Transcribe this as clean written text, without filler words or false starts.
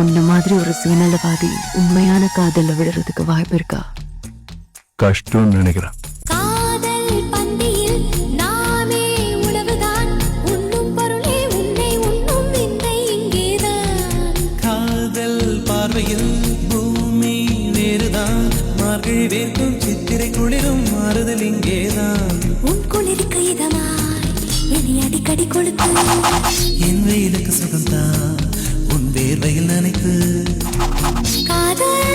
உன்ன மாதிரி ஒரு சுயநலவாதி உண்மையான காதல்ல விடுறதுக்கு வாய்ப்பு இருக்கா? கஷ்டம்னு நினைக்கிறேன். காதல் பந்தியில் நாமே உணவுதான், உண்ணும் பொருளே உன்னை உண்ணும் விந்தை இங்கேதான். காதல் பார்வையில் பூமி வேறுதான், மார்கழி வேர்க்கும் சித்திரை குளிரும் மாறுதல் இங்கேதான். உன் குளிருக்கு இதமாய் என்னை அடிக்கடி கொளுத்து, என் வெயிலுக்கு சுகம்தான் உன் வேர்வையில் நினைத்து. காதல்